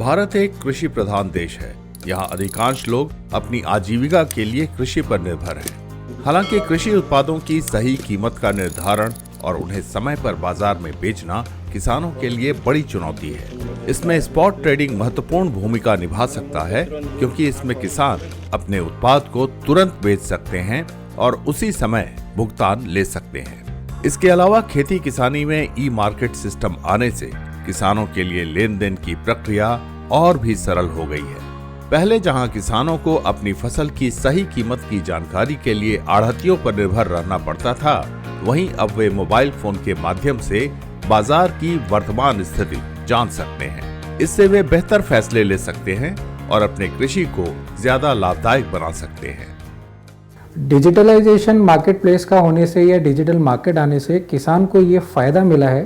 भारत एक कृषि प्रधान देश है। यहाँ अधिकांश लोग अपनी आजीविका के लिए कृषि पर निर्भर हैं। हालांकि कृषि उत्पादों की सही कीमत का निर्धारण और उन्हें समय पर बाजार में बेचना किसानों के लिए बड़ी चुनौती है। इसमें स्पॉट ट्रेडिंग महत्वपूर्ण भूमिका निभा सकता है, क्योंकि इसमें किसान अपने उत्पाद को तुरंत बेच सकते हैं और उसी समय भुगतान ले सकते हैं। इसके अलावा खेती किसानी में ई मार्केट सिस्टम आने से किसानों के लिए लेन देन की प्रक्रिया और भी सरल हो गई है। पहले जहां किसानों को अपनी फसल की सही कीमत की जानकारी के लिए आढ़तियों पर निर्भर रहना पड़ता था, वहीं अब वे मोबाइल फोन के माध्यम से बाजार की वर्तमान स्थिति जान सकते हैं। इससे वे बेहतर फैसले ले सकते हैं और अपने कृषि को ज्यादा लाभदायक बना सकते हैं। डिजिटलाइजेशन मार्केट प्लेस का होने से या डिजिटल मार्केट आने से किसान को ये फायदा मिला है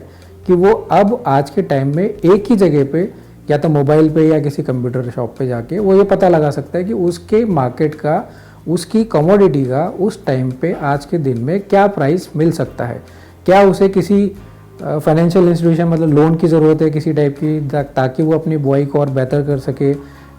कि वो अब आज के टाइम में एक ही जगह पे या तो मोबाइल पे या किसी कंप्यूटर शॉप पे जाके वो ये पता लगा सकता है कि उसके मार्केट का, उसकी कमोडिटी का उस टाइम पे आज के दिन में क्या प्राइस मिल सकता है। क्या उसे किसी फाइनेंशियल इंस्टीट्यूशन मतलब लोन की ज़रूरत है किसी टाइप की, ताकि वो अपनी बुआई को और बेहतर कर सके,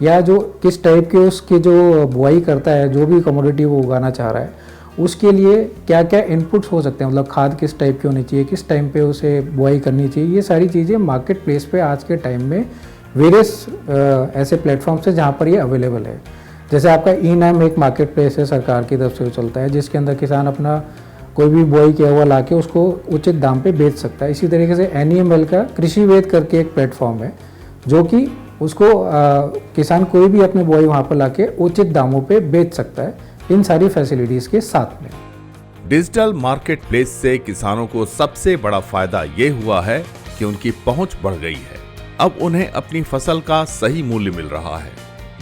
या जो किस टाइप के उसकी जो बुआई करता है, जो भी कमोडिटी वो उगाना चाह रहा है, उसके लिए क्या क्या इनपुट्स हो सकते हैं, मतलब खाद किस टाइप की होनी चाहिए, किस टाइम पे उसे बुआई करनी चाहिए। ये सारी चीज़ें मार्केट प्लेस पे आज के टाइम में वेरियस ऐसे प्लेटफॉर्म्स है जहाँ पर ये अवेलेबल है। जैसे आपका ई-नाम एक मार्केट प्लेस है, सरकार की तरफ से चलता है, जिसके अंदर किसान अपना कोई भी बुआई किया हुआ लाके उसको उचित दाम पे बेच सकता है। इसी तरीके से NEML का कृषि वेद करके एक प्लेटफॉर्म है, जो कि उसको किसान कोई भी अपनी बुआई वहाँ पर लाके उचित दामों पे बेच सकता है, इन सारी फैसिलिटीज़ के साथ में। डिजिटल मार्केट प्लेस से किसानों को सबसे बड़ा फायदा ये हुआ है कि उनकी पहुंच बढ़ गई है। अब उन्हें अपनी फसल का सही मूल्य मिल रहा है।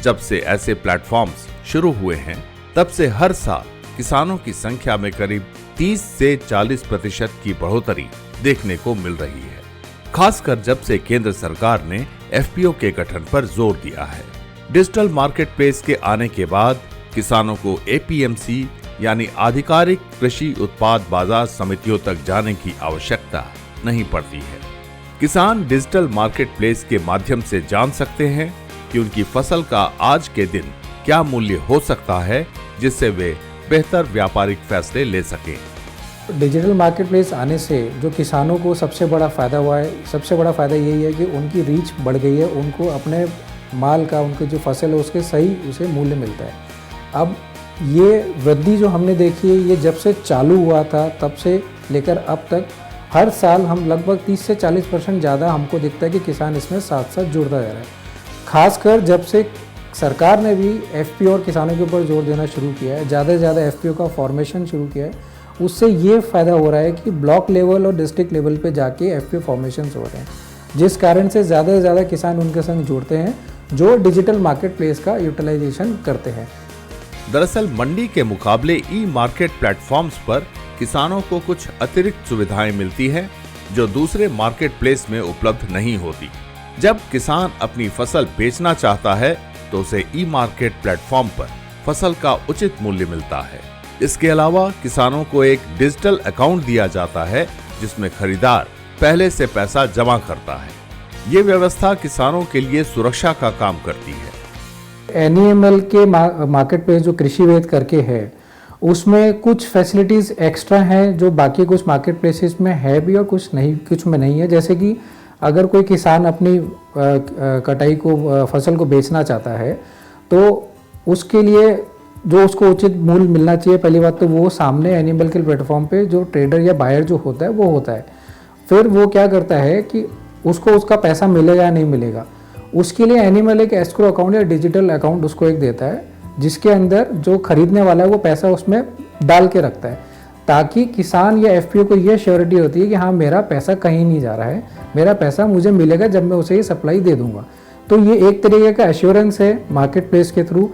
जब से ऐसे प्लेटफॉर्म्स शुरू हुए हैं, तब से हर साल किसानों की संख्या में करीब 30 से 40% की बढ़ोतरी देखने को मिल रही है, खासकर जब से केंद्र सरकार ने FPO के गठन पर जोर दिया है। डिजिटल मार्केट प्लेस के आने के बाद किसानों को APMC यानी आधिकारिक कृषि उत्पाद बाजार समितियों तक जाने की आवश्यकता नहीं पड़ती है। किसान डिजिटल मार्केट प्लेस के माध्यम से जान सकते हैं कि उनकी फसल का आज के दिन क्या मूल्य हो सकता है, जिससे वे बेहतर व्यापारिक फैसले ले सकें। डिजिटल मार्केट प्लेस आने से जो किसानों को सबसे बड़ा फ़ायदा हुआ है, सबसे बड़ा फ़ायदा यही है कि उनकी रीच बढ़ गई है। उनको अपने माल का, उनकी जो फसल है उसके सही उसे मूल्य मिलता है। अब ये वृद्धि जो हमने देखी है, ये जब से चालू हुआ था तब से लेकर अब तक हर साल हम लगभग 30 से 40% ज़्यादा हमको दिखता है कि किसान इसमें साथ साथ जुड़ता जा रहा है। खासकर जब से सरकार ने भी FPO और किसानों के ऊपर जोर देना शुरू किया है, ज़्यादा से ज़्यादा FPO का फॉर्मेशन शुरू किया है, उससे ये फ़ायदा हो रहा है कि ब्लॉक लेवल और डिस्ट्रिक्ट लेवल पे जाके FPO फॉर्मेशंस हो रहे हैं, जिस कारण से ज़्यादा से ज़्यादा किसान उनके संग जुड़ते हैं जो डिजिटल मार्केट प्लेस का यूटिलाइजेशन करते हैं। दरअसल मंडी के मुकाबले ई मार्केट प्लेटफॉर्म्स पर किसानों को कुछ अतिरिक्त सुविधाएं मिलती हैं, जो दूसरे मार्केट प्लेस में उपलब्ध नहीं होती। जब किसान अपनी फसल बेचना चाहता है तो उसे ई मार्केट प्लेटफॉर्म पर फसल का उचित मूल्य मिलता है। इसके अलावा किसानों को एक डिजिटल अकाउंट दिया जाता है, जिसमें खरीदार पहले से पैसा जमा करता है। ये व्यवस्था किसानों के लिए सुरक्षा का काम करती है। NEML के मार्केट प्लेस जो कृषि वेद करके है, उसमें कुछ फैसिलिटीज़ एक्स्ट्रा हैं जो बाकी कुछ मार्केट प्लेसेस में है भी और कुछ नहीं, कुछ में नहीं है। जैसे कि अगर कोई किसान अपनी कटाई को, फसल को बेचना चाहता है, तो उसके लिए जो उसको उचित मूल्य मिलना चाहिए, पहली बात तो वो सामने NEML के प्लेटफॉर्म पे जो ट्रेडर या बायर जो होता है वो होता है। फिर वो क्या करता है कि उसको उसका पैसा मिलेगा या नहीं मिलेगा, उसके लिए NEML एक एस्क्रो अकाउंट या डिजिटल अकाउंट उसको एक देता है, जिसके अंदर जो खरीदने वाला है वो पैसा उसमें डाल के रखता है, ताकि किसान या FPO को ये श्योरिटी होती है कि हाँ मेरा पैसा कहीं नहीं जा रहा है, मेरा पैसा मुझे मिलेगा जब मैं उसे ये सप्लाई दे दूंगा। तो ये एक तरीके का एश्योरेंस है मार्केट प्लेस के थ्रू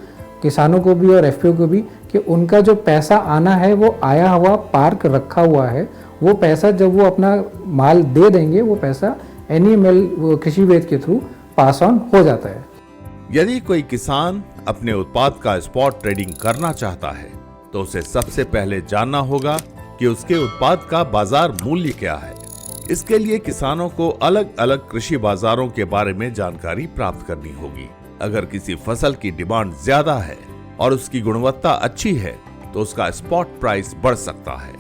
किसानों को भी और FPO को भी कि उनका जो पैसा आना है वो आया हुआ, पार्क रखा हुआ है, वो पैसा जब वो अपना माल दे देंगे वो पैसा NEML कृषि वेद के थ्रू पास ऑन हो जाता है। यदि कोई किसान अपने उत्पाद का स्पॉट ट्रेडिंग करना चाहता है, तो उसे सबसे पहले जानना होगा कि उसके उत्पाद का बाजार मूल्य क्या है। इसके लिए किसानों को अलग अलग कृषि बाजारों के बारे में जानकारी प्राप्त करनी होगी। अगर किसी फसल की डिमांड ज्यादा है और उसकी गुणवत्ता अच्छी है तो उसका स्पॉट प्राइस बढ़ सकता है,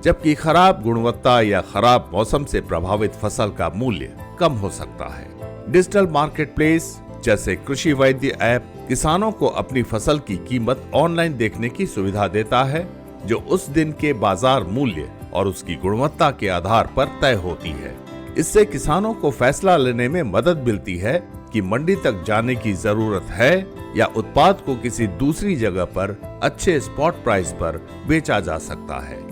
जबकि खराब गुणवत्ता या खराब मौसम से प्रभावित फसल का मूल्य कम हो सकता है। डिजिटल मार्केट प्लेस जैसे कृषि वैद्य ऐप किसानों को अपनी फसल की कीमत ऑनलाइन देखने की सुविधा देता है, जो उस दिन के बाजार मूल्य और उसकी गुणवत्ता के आधार पर तय होती है। इससे किसानों को फैसला लेने में मदद मिलती है कि मंडी तक जाने की जरूरत है या उत्पाद को किसी दूसरी जगह पर अच्छे स्पॉट प्राइस पर बेचा जा सकता है।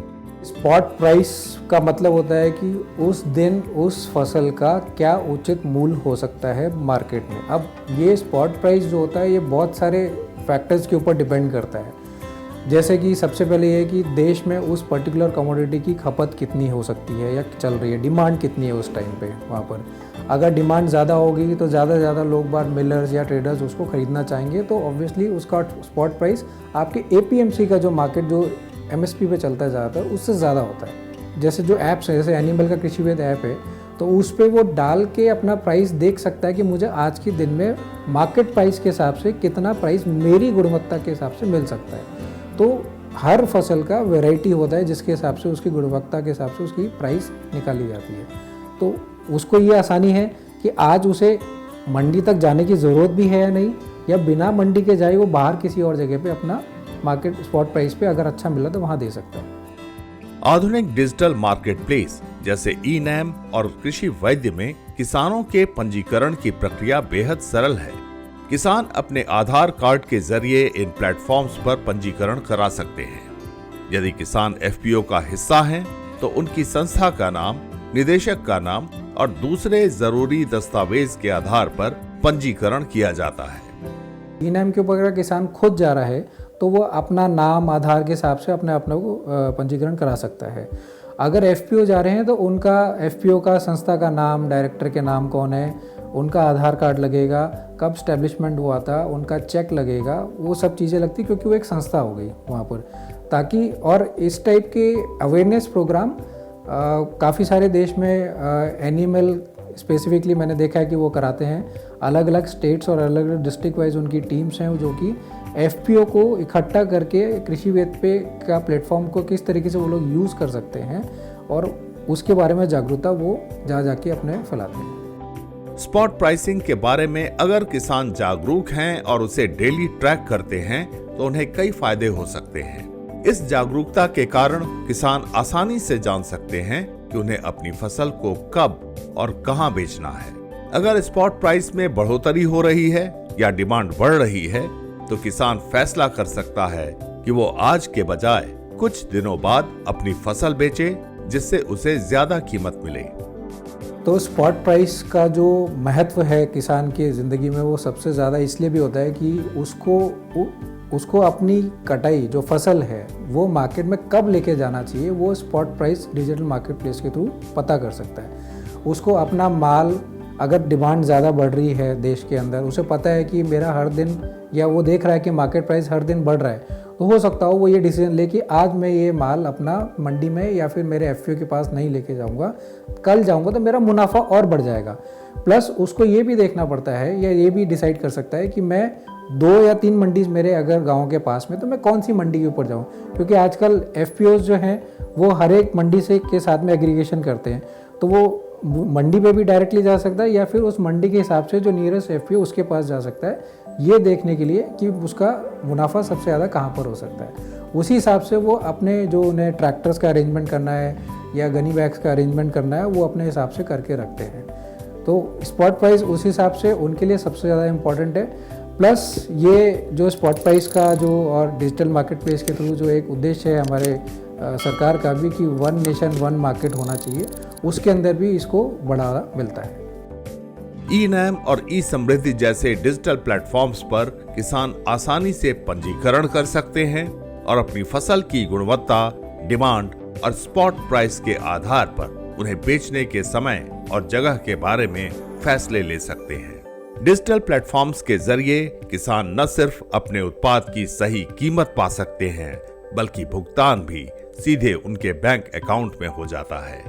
स्पॉट प्राइस का मतलब होता है कि उस दिन उस फसल का क्या उचित मूल्य हो सकता है मार्केट में। अब ये स्पॉट प्राइस जो होता है ये बहुत सारे फैक्टर्स के ऊपर डिपेंड करता है। जैसे कि सबसे पहले ये कि देश में उस पर्टिकुलर कमोडिटी की खपत कितनी हो सकती है या चल रही है, डिमांड कितनी है उस टाइम पे वहाँ पर। अगर डिमांड ज़्यादा होगी तो ज़्यादा से ज़्यादा लोग बार मिलर्स या ट्रेडर्स उसको ख़रीदना चाहेंगे, तो ऑब्वियसली उसका स्पॉट प्राइस आपके APMC का जो मार्केट जो MSP पे चलता है ज़्यादातर उससे ज़्यादा होता है। जैसे जो ऐप्स है, जैसे एनिमल का कृषि वेद ऐप है, तो उस पर वो डाल के अपना प्राइस देख सकता है कि मुझे आज के दिन में मार्केट प्राइस के हिसाब से कितना प्राइस मेरी गुणवत्ता के हिसाब से मिल सकता है। तो हर फसल का वैरायटी होता है जिसके हिसाब से उसकी गुणवत्ता के हिसाब से उसकी प्राइस निकाली जाती है। तो उसको ये आसानी है कि आज उसे मंडी तक जाने की ज़रूरत भी है या नहीं, या बिना मंडी के जाए वो बाहर किसी और जगह पे अपना मार्केट स्पॉट प्राइस पे अगर अच्छा मिला तो वहाँ दे सकता है। आधुनिक डिजिटल मार्केट प्लेस जैसे ई-नैम और कृषि वैद्य में किसानों के पंजीकरण की प्रक्रिया बेहद सरल है। किसान अपने आधार कार्ड के जरिए इन प्लेटफॉर्म्स पर पंजीकरण करा सकते हैं। यदि किसान FPO का हिस्सा हैं, तो उनकी संस्था का नाम, निदेशक का नाम और दूसरे जरूरी दस्तावेज के आधार पर पंजीकरण किया जाता है। ई-नैम के ऊपर अगर किसान खुद जा रहा है तो वो अपना नाम आधार के हिसाब से अपने को पंजीकरण करा सकता है। अगर FPO जा रहे हैं तो उनका FPO का संस्था का नाम, डायरेक्टर के नाम कौन है, उनका आधार कार्ड लगेगा, कब स्टैब्लिशमेंट हुआ था, उनका चेक लगेगा, वो सब चीज़ें लगती क्योंकि वो एक संस्था हो गई वहाँ पर। ताकि और इस टाइप के अवेयरनेस प्रोग्राम काफ़ी सारे देश में एनिमल स्पेसिफिकली मैंने देखा है कि वो कराते हैं। अलग अलग स्टेट्स और अलग अलग डिस्ट्रिक्ट वाइज उनकी टीम्स हैं जो कि FPO को इकट्ठा करके कृषि वेद पे का प्लेटफॉर्म को किस तरीके से वो लोग यूज़ कर सकते हैं और उसके बारे में जागरूकता वो जाके अपने फैलाते हैं। स्पॉट प्राइसिंग के बारे में अगर किसान जागरूक हैं और उसे डेली ट्रैक करते हैं तो उन्हें कई फायदे हो सकते हैं। इस जागरूकता के कारण किसान आसानी से जान सकते हैं कि उन्हें अपनी फसल को कब और कहां बेचना है। अगर स्पॉट प्राइस में बढ़ोतरी हो रही है या डिमांड बढ़ रही है तो किसान फैसला कर सकता है कि वो आज के बजाय कुछ दिनों बाद अपनी फसल बेचे, जिससे उसे ज्यादा कीमत मिले। तो स्पॉट प्राइस का जो महत्व है किसान की ज़िंदगी में वो सबसे ज़्यादा इसलिए भी होता है कि उसको अपनी कटाई जो फसल है वो मार्केट में कब लेके जाना चाहिए, वो spot price digital market place के थ्रू पता कर सकता है। उसको अपना माल अगर डिमांड ज़्यादा बढ़ रही है देश के अंदर, उसे पता है कि मेरा हर दिन, या वो देख रहा है कि मार्केट प्राइस हर दिन बढ़ रहा है, तो हो सकता हो वो ये डिसीजन ले कि आज मैं ये माल अपना मंडी में या फिर मेरे FPO के पास नहीं लेके जाऊंगा, कल जाऊंगा तो मेरा मुनाफा और बढ़ जाएगा। प्लस उसको ये भी देखना पड़ता है या ये भी डिसाइड कर सकता है कि मैं 2 या 3 मंडीज मेरे अगर गाँव के पास में, तो मैं कौन सी मंडी के ऊपर जाऊँ, क्योंकि आजकल FPOs जो हैं वो हर एक मंडी से के साथ में एग्रीगेशन करते हैं, तो वो मंडी पे भी डायरेक्टली जा सकता है या फिर उस मंडी के हिसाब से जो नियरेस्ट FPO उसके पास जा सकता है, ये देखने के लिए कि उसका मुनाफा सबसे ज़्यादा कहाँ पर हो सकता है। उसी हिसाब से वो अपने जो उन्हें ट्रैक्टर्स का अरेंजमेंट करना है या गनी बैग्स का अरेंजमेंट करना है वो अपने हिसाब से करके रखते हैं। तो स्पॉट प्राइस उस हिसाब से उनके लिए सबसे ज़्यादा इम्पॉर्टेंट है। प्लस ये जो स्पॉट प्राइस का जो और डिजिटल मार्केट प्लेस के थ्रू जो एक उद्देश्य है हमारे सरकार का भी कि 1 नेशन 1 मार्केट होना चाहिए, उसके अंदर भी इसको बढ़ावा मिलता है। ई-नैम और ई-समृद्धि जैसे डिजिटल प्लेटफॉर्म्स पर किसान आसानी से पंजीकरण कर सकते हैं और अपनी फसल की गुणवत्ता, डिमांड और स्पॉट प्राइस के आधार पर उन्हें बेचने के समय और जगह के बारे में फैसले ले सकते हैं। डिजिटल प्लेटफॉर्म्स के जरिए किसान न सिर्फ अपने उत्पाद की सही कीमत पा सकते हैं, बल्कि भुगतान भी सीधे उनके बैंक अकाउंट में हो जाता है।